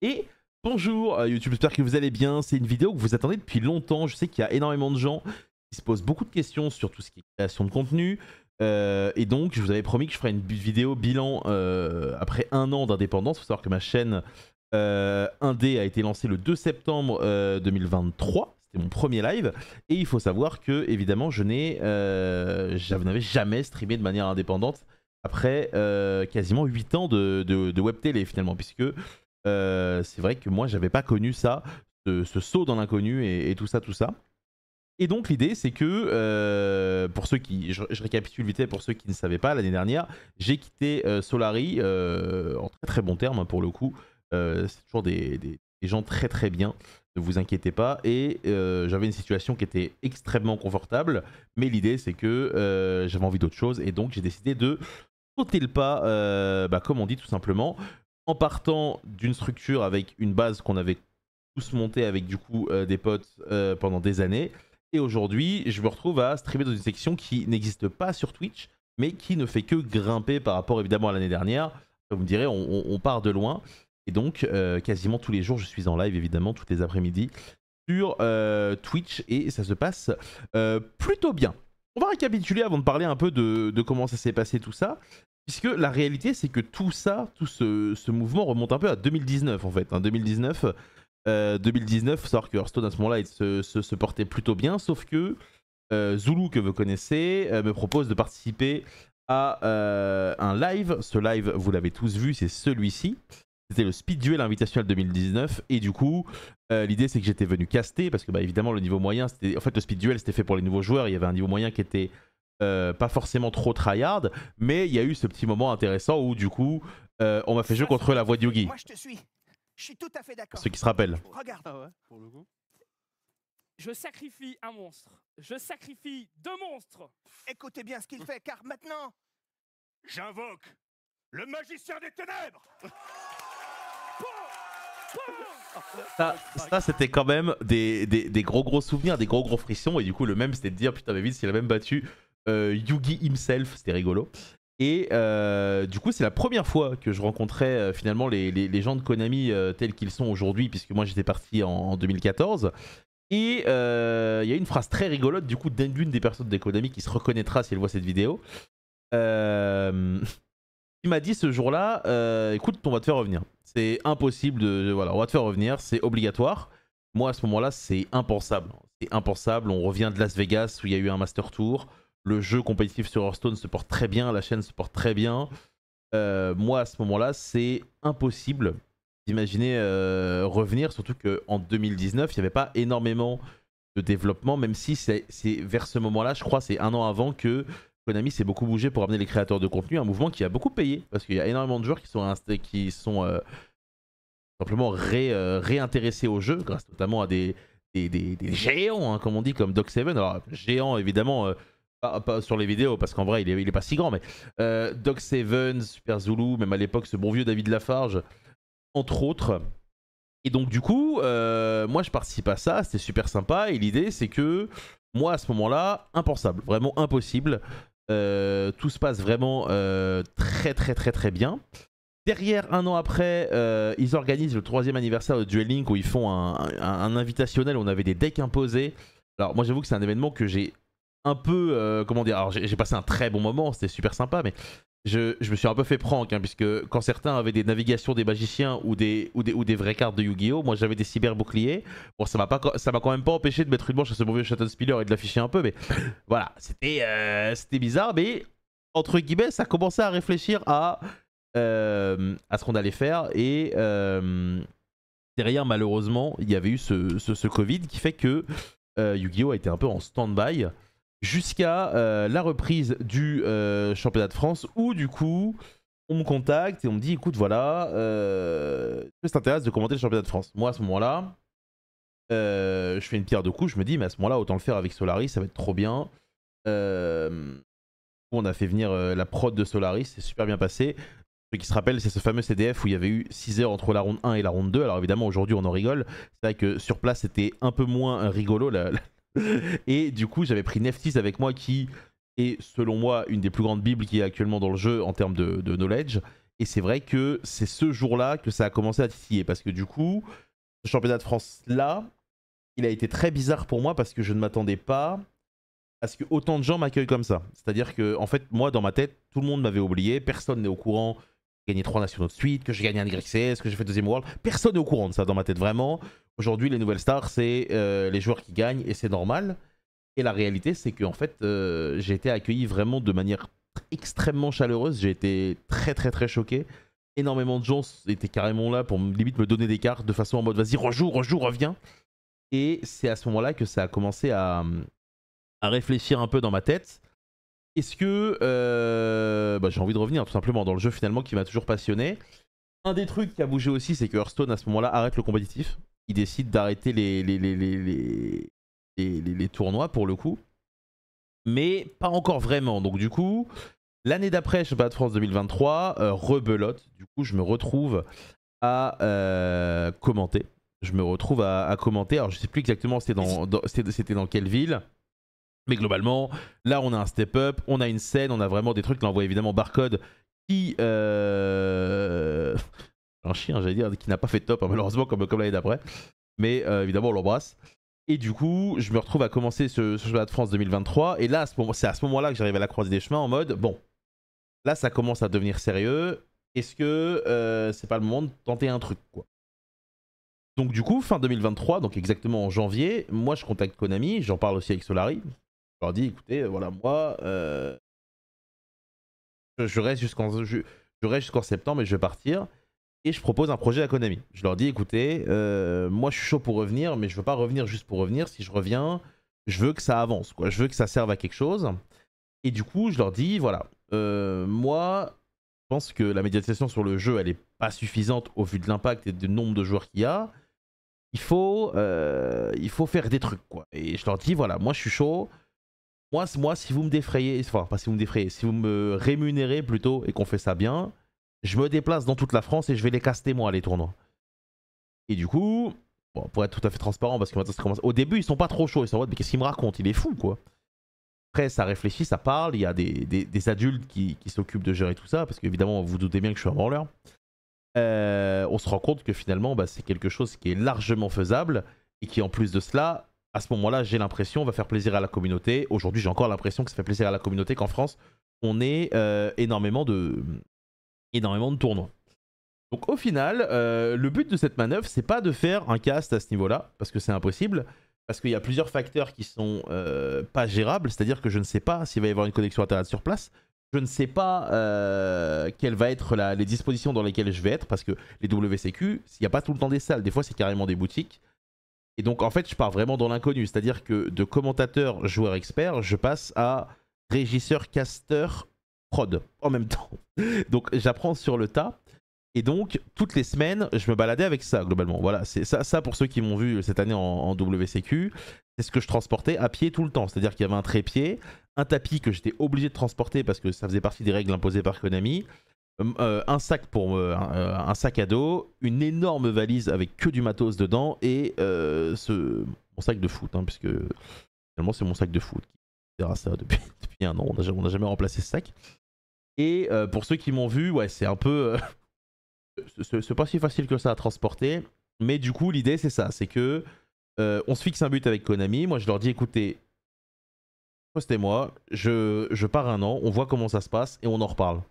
Et bonjour YouTube, j'espère que vous allez bien. C'est une vidéo que vous attendez depuis longtemps. Je sais qu'il y a énormément de gens qui se posent beaucoup de questions sur tout ce qui est création de contenu. Et donc je vous avais promis que je ferais une vidéo bilan après un an d'indépendance. Il faut savoir que ma chaîne Indé a été lancée le 2 septembre 2023. C'était mon premier live. Et il faut savoir que évidemment je n'avais jamais streamé de manière indépendante après quasiment 8 ans de web télé finalement, puisque c'est vrai que moi j'avais pas connu ça, ce saut dans l'inconnu et tout ça. Et donc l'idée c'est que pour ceux qui, je récapitule vite fait pour ceux qui ne savaient pas, l'année dernière j'ai quitté Solary en très très bon terme, hein, pour le coup. C'est toujours des gens très très bien, ne vous inquiétez pas, et j'avais une situation qui était extrêmement confortable, mais l'idée c'est que j'avais envie d'autre chose et donc j'ai décidé de sauter le pas, comme on dit tout simplement, en partant d'une structure avec une base qu'on avait tous montée avec du coup des potes pendant des années. Et aujourd'hui, je me retrouve à streamer dans une section qui n'existe pas sur Twitch, mais qui ne fait que grimper par rapport évidemment à l'année dernière. Vous me direz, on part de loin. Et donc, quasiment tous les jours, je suis en live, évidemment, toutes les après-midi, sur Twitch, et ça se passe plutôt bien. On va récapituler avant de parler un peu de comment ça s'est passé tout ça. Puisque la réalité, c'est que tout ça, tout ce mouvement remonte un peu à 2019 en fait. Hein. 2019, faut savoir que Hearthstone à ce moment-là se portait plutôt bien, sauf que Zulu, que vous connaissez, me propose de participer à un live. Ce live, vous l'avez tous vu, c'est celui-ci. C'était le Speed Duel Invitational 2019. Et du coup, l'idée c'est que j'étais venu caster, parce que bah, évidemment le niveau moyen, en fait le Speed Duel c'était fait pour les nouveaux joueurs, il y avait un niveau moyen qui était pas forcément trop tryhard, mais il y a eu ce petit moment intéressant où du coup on m'a fait jouer contre la voix de Yugi. Moi je te suis. Je suis tout à fait d'accord. Ceux qui se rappellent. Regarde. Ah ouais, pour le coup. Je sacrifie un monstre. Je sacrifie 2 monstres. Écoutez bien ce qu'il fait, car maintenant, J'invoque le magicien des ténèbres. Ça c'était quand même des gros souvenirs, des gros frissons, et du coup le même c'était de dire putain mais vite s'il a même battu Yugi himself, c'était rigolo. Et du coup c'est la première fois que je rencontrais finalement les gens de Konami tels qu'ils sont aujourd'hui, puisque moi j'étais parti en 2014. Et il y a une phrase très rigolote du coup d'une des personnes de Konami qui se reconnaîtra si elle voit cette vidéo. Il m'a dit ce jour-là, écoute, on va te faire revenir. C'est impossible voilà, on va te faire revenir, c'est obligatoire. Moi à ce moment-là, c'est impensable. C'est impensable, on revient de Las Vegas où il y a eu un Master Tour. Le jeu compétitif sur Hearthstone se porte très bien, la chaîne se porte très bien. Moi à ce moment-là, c'est impossible d'imaginer revenir, surtout qu'en 2019, il n'y avait pas énormément de développement, même si c'est vers ce moment-là, je crois, c'est un an avant que Konami s'est beaucoup bougé pour amener les créateurs de contenu, un mouvement qui a beaucoup payé, parce qu'il y a énormément de joueurs qui sont simplement réintéressés au jeu, grâce notamment à des géants, hein, comme on dit, comme Doc7. Alors, géant évidemment, pas sur les vidéos, parce qu'en vrai, il est pas si grand, mais Doc7, Super Zulu, même à l'époque, ce bon vieux David Lafarge, entre autres. Et donc, du coup, moi, je participe à ça, c'était super sympa, et l'idée, c'est que moi, à ce moment-là, impensable, vraiment impossible. Tout se passe vraiment très bien. Derrière, un an après, ils organisent le 3e anniversaire de Duel Link où ils font un invitationnel où on avait des decks imposés. Alors moi j'avoue que c'est un événement que j'ai un peu, comment dire, alors j'ai passé un très bon moment, c'était super sympa, mais je me suis un peu fait prank, hein, puisque quand certains avaient des navigations des magiciens ou des vraies cartes de Yu-Gi-Oh! Moi j'avais des cyber boucliers. Bon, ça m'a quand même pas empêché de mettre une manche à ce mauvais Shotgun Spiller et de l'afficher un peu, mais voilà, c'était bizarre, mais entre guillemets, ça commençait à réfléchir à ce qu'on allait faire. Et derrière, malheureusement, il y avait eu ce Covid qui fait que Yu-Gi-Oh! A été un peu en stand-by jusqu'à la reprise du championnat de France, où du coup on me contacte et on me dit écoute voilà, ça t'intéresse de commenter le championnat de France. Moi à ce moment là je fais une pierre deux coups, je me dis mais à ce moment là autant le faire avec Solary, ça va être trop bien. On a fait venir la prod de Solary, c'est super bien passé. Ceux qui se rappellent, c'est ce fameux CDF où il y avait eu 6 heures entre la ronde 1 et la ronde 2. Alors évidemment aujourd'hui on en rigole, c'est vrai que sur place c'était un peu moins rigolo et du coup j'avais pris Neftis avec moi qui est selon moi une des plus grandes bibles qui est actuellement dans le jeu en termes de knowledge. Et c'est vrai que c'est ce jour-là que ça a commencé à titiller. Parce que du coup, ce championnat de France-là, il a été très bizarre pour moi parce que je ne m'attendais pas à ce que autant de gens m'accueillent comme ça. C'est-à-dire que, en fait, moi, dans ma tête, tout le monde m'avait oublié. Personne n'est au courant que j'ai gagné 3 nationaux de suite, que j'ai gagné un YCS, que j'ai fait 2e World. Personne n'est au courant de ça dans ma tête, vraiment. Aujourd'hui, les nouvelles stars, c'est les joueurs qui gagnent et c'est normal. Et la réalité, c'est que en fait, j'ai été accueilli vraiment de manière extrêmement chaleureuse. J'ai été très très très choqué. Énormément de gens étaient carrément là pour limite me donner des cartes de façon en mode vas-y, rejoue, reviens. Et c'est à ce moment-là que ça a commencé à réfléchir un peu dans ma tête. Est-ce que j'ai envie de revenir tout simplement dans le jeu finalement qui m'a toujours passionné. Un des trucs qui a bougé aussi, c'est que Hearthstone à ce moment-là arrête le compétitif. Il décide d'arrêter les tournois pour le coup. Mais pas encore vraiment. Donc du coup, l'année d'après, Championnat de France 2023, rebelote. Du coup, je me retrouve à commenter. Alors je sais plus exactement c'était dans quelle ville. Mais globalement, là on a un step-up, on a une scène, on a vraiment des trucs. Là on voit évidemment Barcode qui... un chien j'allais dire, qui n'a pas fait de top hein, malheureusement comme l'année d'après. Mais évidemment on l'embrasse. Et du coup, je me retrouve à commencer ce championnat de France 2023. Et là, c'est à ce moment-là que j'arrive à la croisée des chemins en mode, bon, là ça commence à devenir sérieux. Est-ce que c'est pas le moment de tenter un truc, quoi. Donc du coup, fin 2023, donc exactement en janvier, moi je contacte Konami, j'en parle aussi avec Solari. Je leur dis, écoutez, voilà, moi, je reste jusqu'en septembre et je vais partir. Et je propose un projet à Konami. Je leur dis, écoutez, moi je suis chaud pour revenir, mais je veux pas revenir juste pour revenir. Si je reviens, je veux que ça avance, quoi. Je veux que ça serve à quelque chose. Et du coup, je leur dis, voilà, moi, je pense que la médiatisation sur le jeu, elle est pas suffisante au vu de l'impact et du nombre de joueurs qu'il y a. Il faut faire des trucs, quoi. Et je leur dis, voilà, moi je suis chaud. Moi, si vous me défrayez, enfin, pas si vous me défrayez, si vous me rémunérez plutôt et qu'on fait ça bien, je me déplace dans toute la France et je vais les caster moi les tournois. Et du coup, bon, pour être tout à fait transparent, parce que maintenant ça commence. Au début, ils sont pas trop chauds, ils sont en mode mais qu'est-ce qu'il me raconte, il est fou quoi. Après, ça réfléchit, ça parle, il y a des adultes qui s'occupent de gérer tout ça, parce qu'évidemment, vous vous doutez bien que je suis un branleur. On se rend compte que finalement, c'est quelque chose qui est largement faisable et qui en plus de cela, à ce moment-là, j'ai l'impression, va faire plaisir à la communauté. Aujourd'hui, j'ai encore l'impression que ça fait plaisir à la communauté qu'en France, on ait énormément de tournois. Donc au final, le but de cette manœuvre, c'est pas de faire un cast à ce niveau-là, parce que c'est impossible, parce qu'il y a plusieurs facteurs qui sont pas gérables, c'est-à-dire que je ne sais pas s'il va y avoir une connexion internet sur place, je ne sais pas quelles vont être les dispositions dans lesquelles je vais être, parce que les WCQ, il n'y a pas tout le temps des salles, des fois c'est carrément des boutiques. Et donc en fait, je pars vraiment dans l'inconnu, c'est-à-dire que de commentateur, joueur expert, je passe à régisseur, casteur, prod en même temps. Donc j'apprends sur le tas. Et donc toutes les semaines, je me baladais avec ça globalement. Voilà, c'est ça pour ceux qui m'ont vu cette année en WCQ, c'est ce que je transportais à pied tout le temps. C'est-à-dire qu'il y avait un trépied, un tapis que j'étais obligé de transporter parce que ça faisait partie des règles imposées par Konami, un sac un sac à dos, une énorme valise avec que du matos dedans et mon sac de foot, hein, puisque finalement c'est mon sac de foot qui sert ça depuis un an. On n'a jamais remplacé ce sac. Et pour ceux qui m'ont vu, ouais, c'est un peu... c'est pas si facile que ça à transporter. Mais du coup, l'idée, c'est ça. C'est que on se fixe un but avec Konami. Moi, je leur dis, écoutez, postez-moi, je pars un an, on voit comment ça se passe et on en reparle.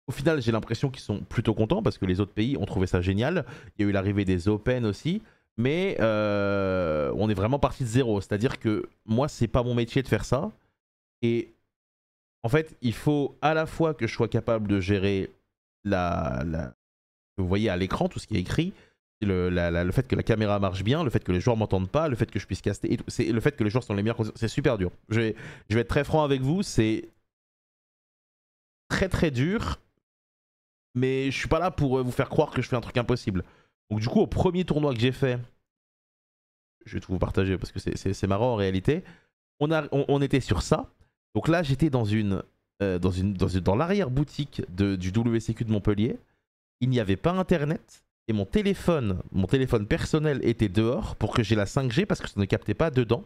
Au final, j'ai l'impression qu'ils sont plutôt contents parce que les autres pays ont trouvé ça génial. Il y a eu l'arrivée des Open aussi. Mais on est vraiment parti de zéro. C'est-à-dire que moi, c'est pas mon métier de faire ça. Et en fait, il faut à la fois que je sois capable de gérer vous voyez à l'écran, tout ce qui est écrit, le fait que la caméra marche bien, le fait que les joueurs m'entendent pas, le fait que je puisse caster, et c'est le fait que les joueurs sont les meilleurs, c'est super dur. Je vais être très franc avec vous, c'est très très dur, mais je suis pas là pour vous faire croire que je fais un truc impossible. Donc du coup, au premier tournoi que j'ai fait, je vais tout vous partager parce que c'est marrant en réalité, on était sur ça. Donc là, j'étais dans l'arrière-boutique du WCQ de Montpellier. Il n'y avait pas internet et mon téléphone personnel était dehors pour que j'ai la 5G parce que ça ne captait pas dedans.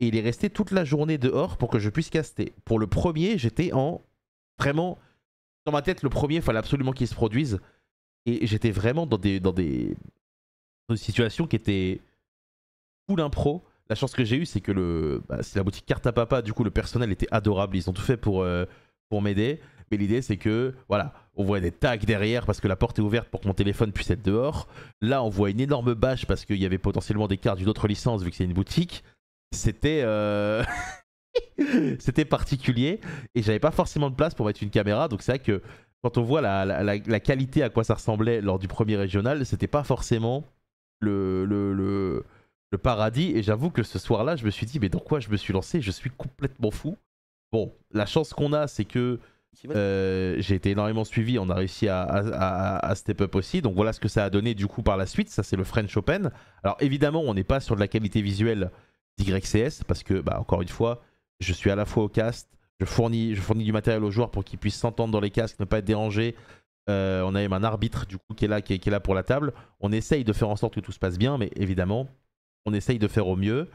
Et il est resté toute la journée dehors pour que je puisse caster. Pour le premier, j'étais vraiment dans ma tête, le premier, il fallait absolument qu'il se produise. Et j'étais vraiment dans des situations qui étaient full impro. La chance que j'ai eue, c'est que c'est la boutique Carte à Papa. Du coup, le personnel était adorable. Ils ont tout fait pour m'aider. Mais l'idée, c'est que, voilà, on voit des tags derrière parce que la porte est ouverte pour que mon téléphone puisse être dehors. Là, on voit une énorme bâche parce qu'il y avait potentiellement des cartes d'une autre licence vu que c'est une boutique. C'était c'était particulier et j'avais pas forcément de place pour mettre une caméra. Donc c'est vrai que quand on voit la qualité à quoi ça ressemblait lors du premier régional, c'était pas forcément le paradis. Et j'avoue que ce soir-là, je me suis dit, mais dans quoi je me suis lancé? Je suis complètement fou. Bon, la chance qu'on a, c'est que j'ai été énormément suivi. On a réussi à step up aussi. Donc voilà ce que ça a donné du coup par la suite. Ça, c'est le French Open. Alors évidemment, on n'est pas sur de la qualité visuelle d'YCS parce que, bah, encore une fois, je suis à la fois au cast. Je fournis du matériel aux joueurs pour qu'ils puissent s'entendre dans les casques, ne pas être dérangés. On a même un arbitre du coup qui est là pour la table. On essaye de faire en sorte que tout se passe bien, mais évidemment, on essaye de faire au mieux.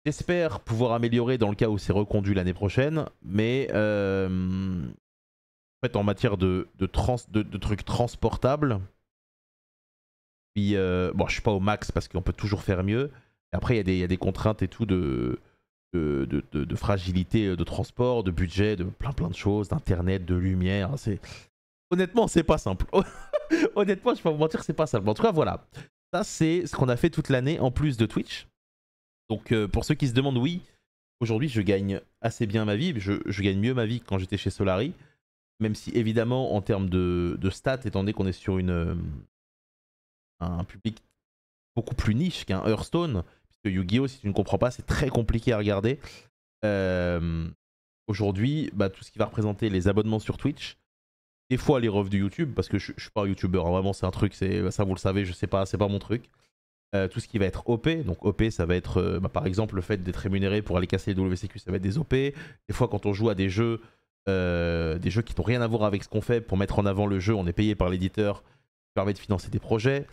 J'espère pouvoir améliorer dans le cas où c'est reconduit l'année prochaine, mais en fait en matière de trucs transportables, puis bon, je suis pas au max parce qu'on peut toujours faire mieux. Et après, il y a des contraintes et tout de fragilité de transport, de budget, de plein de choses, d'internet, de lumière. Honnêtement, c'est pas simple. Honnêtement, je vais pas vous mentir, c'est pas simple. En tout cas, voilà. Ça, c'est ce qu'on a fait toute l'année en plus de Twitch. Donc, pour ceux qui se demandent, oui, aujourd'hui, je gagne assez bien ma vie. Je gagne mieux ma vie que quand j'étais chez Solari. Même si, évidemment, en termes de stats, étant donné qu'on est sur un public beaucoup plus niche qu'un Hearthstone, puisque Yu-Gi-Oh, si tu ne comprends pas, c'est très compliqué à regarder. Aujourd'hui, bah, tout ce qui va représenter les abonnements sur Twitch, des fois les refs du YouTube, parce que je suis pas un YouTuber, hein, vraiment c'est un truc, ça vous le savez, je sais pas, c'est pas mon truc. Tout ce qui va être OP, donc OP ça va être bah, par exemple le fait d'être rémunéré pour aller casser les WCQ, ça va être des OP. Des fois quand on joue à des jeux qui n'ont rien à voir avec ce qu'on fait, pour mettre en avant le jeu, on est payé par l'éditeur qui permet de financer des projets.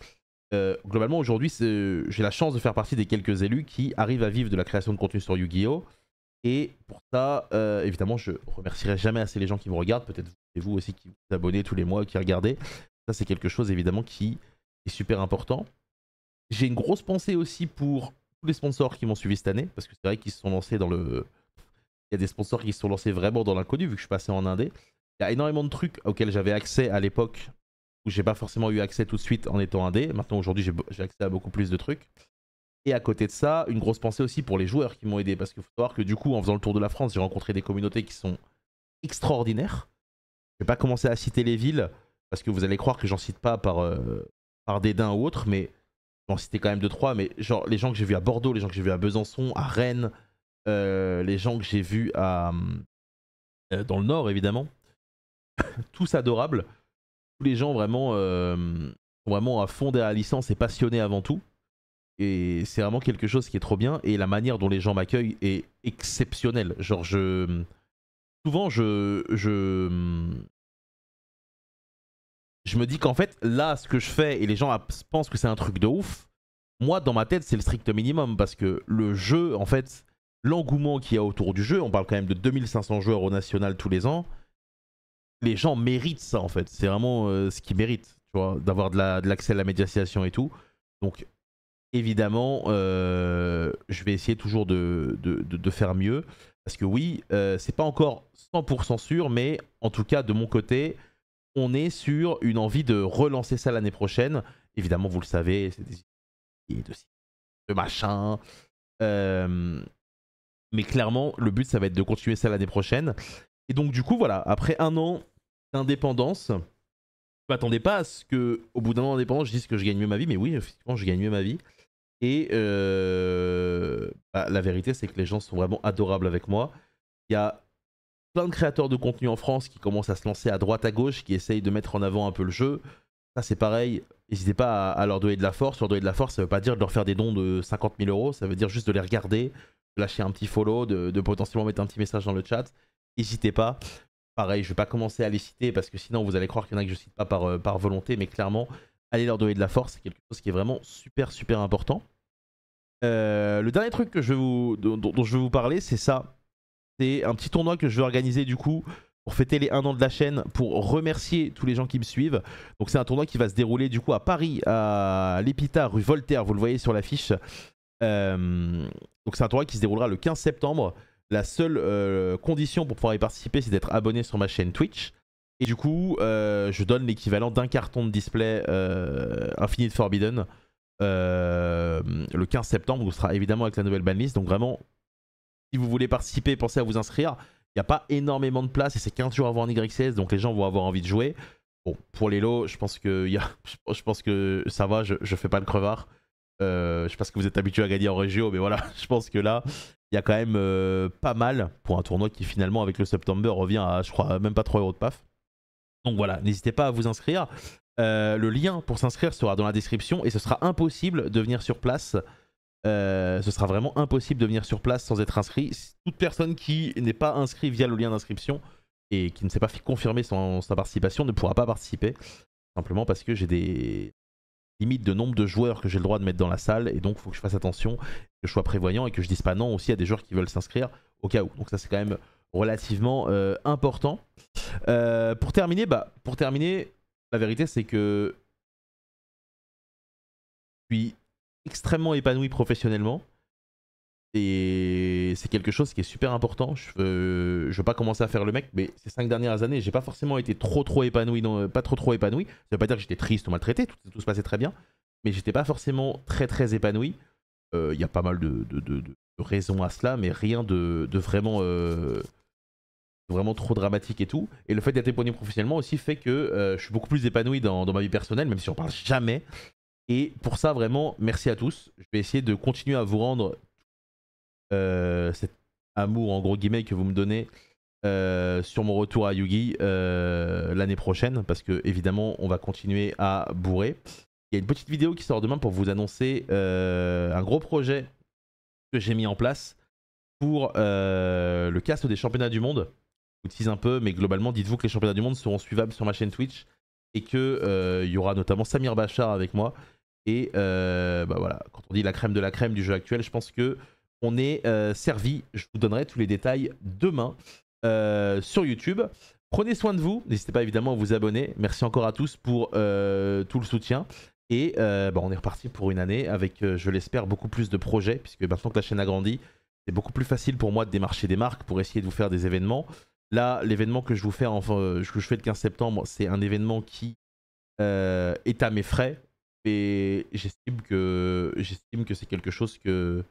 Globalement aujourd'hui j'ai la chance de faire partie des quelques élus qui arrivent à vivre de la création de contenu sur Yu-Gi-Oh! Et pour ça, évidemment, je remercierai jamais assez les gens qui me regardent, peut-être vous aussi qui vous abonnez tous les mois, qui regardez. Ça, c'est quelque chose évidemment qui est super important. J'ai une grosse pensée aussi pour tous les sponsors qui m'ont suivi cette année, parce que c'est vrai qu'ils se sont lancés dans le... Il y a des sponsors qui se sont lancés vraiment dans l'inconnu, vu que je suis passé en indé. Il y a énormément de trucs auxquels j'avais accès à l'époque, où j'ai pas forcément eu accès tout de suite en étant indé. Maintenant, aujourd'hui, j'ai accès à beaucoup plus de trucs. Et à côté de ça, une grosse pensée aussi pour les joueurs qui m'ont aidé. Parce qu'il faut savoir que du coup, en faisant le tour de la France, j'ai rencontré des communautés qui sont extraordinaires. Je vais pas commencer à citer les villes, parce que vous allez croire que j'en cite pas par dédain ou autre, mais j'en citais quand même 2-3. Mais genre, les gens que j'ai vus à Bordeaux, les gens que j'ai vus à Besançon, à Rennes, les gens que j'ai vus dans le Nord, évidemment. Tous adorables. Tous les gens vraiment, vraiment à fond derrière la licence et passionnés avant tout. Et c'est vraiment quelque chose qui est trop bien. Et la manière dont les gens m'accueillent est exceptionnelle. Genre, souvent, je me dis qu'en fait, là, ce que je fais, et les gens pensent que c'est un truc de ouf, moi, dans ma tête, c'est le strict minimum. Parce que le jeu, en fait, l'engouement qu'il y a autour du jeu, on parle quand même de 2500 joueurs au national tous les ans, les gens méritent ça, en fait. C'est vraiment ce qu'ils méritent, tu vois, d'avoir de l'accès à la médiatisation et tout. Donc, évidemment, je vais essayer toujours de faire mieux. Parce que oui, c'est pas encore 100% sûr, mais en tout cas, de mon côté, on est sur une envie de relancer ça l'année prochaine. Évidemment, vous le savez, c'est des idées de machin. Mais clairement, le but, ça va être de continuer ça l'année prochaine. Et donc, du coup, voilà, après un an d'indépendance, je m'attendais pas à ce qu'au bout d'un an d'indépendance, je dise que je gagne mieux ma vie. Mais oui, effectivement, je gagne mieux ma vie. Et bah, la vérité, c'est que les gens sont vraiment adorables avec moi. Il y a plein de créateurs de contenu en France qui commencent à se lancer à droite à gauche, qui essayent de mettre en avant un peu le jeu. Ça, c'est pareil. N'hésitez pas à leur donner de la force. Leur donner de la force, ça veut pas dire de leur faire des dons de 50 000 €. Ça veut dire juste de les regarder, de lâcher un petit follow, de potentiellement mettre un petit message dans le chat. N'hésitez pas. Pareil, je vais pas commencer à les citer parce que sinon vous allez croire qu'il y en a que je cite pas par volonté, mais clairement, allez leur donner de la force. C'est quelque chose qui est vraiment super important. Le dernier truc que dont je vais vous parler, c'est ça. C'est un petit tournoi que je vais organiser du coup pour fêter les 1 an de la chaîne, pour remercier tous les gens qui me suivent. Donc c'est un tournoi qui va se dérouler du coup à Paris, à l'Épita, rue Voltaire, vous le voyez sur l'affiche. Donc c'est un tournoi qui se déroulera le 15 septembre. La seule condition pour pouvoir y participer, c'est d'être abonné sur ma chaîne Twitch. Et du coup, je donne l'équivalent d'un carton de display Infinite Forbidden le 15 septembre, où ce sera évidemment avec la nouvelle banlist. Donc vraiment, si vous voulez participer, pensez à vous inscrire. Il n'y a pas énormément de place et c'est 15 jours avant un YCS, donc les gens vont avoir envie de jouer. Bon, pour les lots, je pense que, je pense que ça va, je fais pas le crevard. Je sais pas ce que vous êtes habitué à gagner en régio, mais voilà, je pense que là, il y a quand même pas mal pour un tournoi qui finalement, avec le September, revient à, je crois, même pas 3 € de paf. Donc voilà, n'hésitez pas à vous inscrire. Le lien pour s'inscrire sera dans la description et ce sera impossible de venir sur place. Ce sera vraiment impossible de venir sur place sans être inscrit. Toute personne qui n'est pas inscrite via le lien d'inscription et qui ne s'est pas fait confirmer sa participation ne pourra pas participer. Simplement parce que j'ai des limites de nombre de joueurs que j'ai le droit de mettre dans la salle et donc il faut que je fasse attention, que je sois prévoyant et que je dise pas non aussi à des joueurs qui veulent s'inscrire au cas où. Donc ça c'est quand même relativement important. Pour terminer, la vérité c'est que je suis extrêmement épanoui professionnellement et c'est quelque chose qui est super important. Je veux pas commencer à faire le mec, mais ces 5 dernières années j'ai pas forcément été trop épanoui, pas trop épanoui. Ça veut pas dire que j'étais triste ou maltraité, tout se passait très bien, mais j'étais pas forcément très épanoui. Il y a pas mal de raisons à cela, mais rien de vraiment trop dramatique et tout. Et le fait d'être épanoui professionnellement aussi fait que je suis beaucoup plus épanoui dans ma vie personnelle, même si on parle jamais. Et pour ça, vraiment, merci à tous. Je vais essayer de continuer à vous rendre cet amour, en gros guillemets, que vous me donnez sur mon retour à Yugi l'année prochaine. Parce que, évidemment, on va continuer à bourrer. Il y a une petite vidéo qui sort demain pour vous annoncer un gros projet que j'ai mis en place pour le cast des championnats du monde. Je vous tease un peu, mais globalement, dites-vous que les championnats du monde seront suivables sur ma chaîne Twitch. Et qu'il y aura notamment Samir Bachar avec moi. Et voilà, quand on dit la crème de la crème du jeu actuel, je pense que on est servi. Je vous donnerai tous les détails demain sur YouTube. Prenez soin de vous. N'hésitez pas évidemment à vous abonner. Merci encore à tous pour tout le soutien. Et on est reparti pour une année avec, je l'espère, beaucoup plus de projets. Puisque maintenant que la chaîne a grandi, c'est beaucoup plus facile pour moi de démarcher des marques pour essayer de vous faire des événements. Là, l'événement que je vous fais, que je fais le 15 septembre, c'est un événement qui est à mes frais. Et j'estime que c'est quelque chose que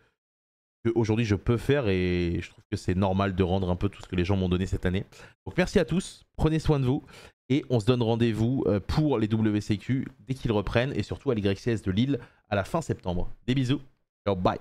aujourd'hui je peux faire et je trouve que c'est normal de rendre un peu tout ce que les gens m'ont donné cette année. Donc merci à tous, prenez soin de vous et on se donne rendez-vous pour les WCQ dès qu'ils reprennent et surtout à l'YCS de Lille à la fin septembre. Des bisous, ciao, bye.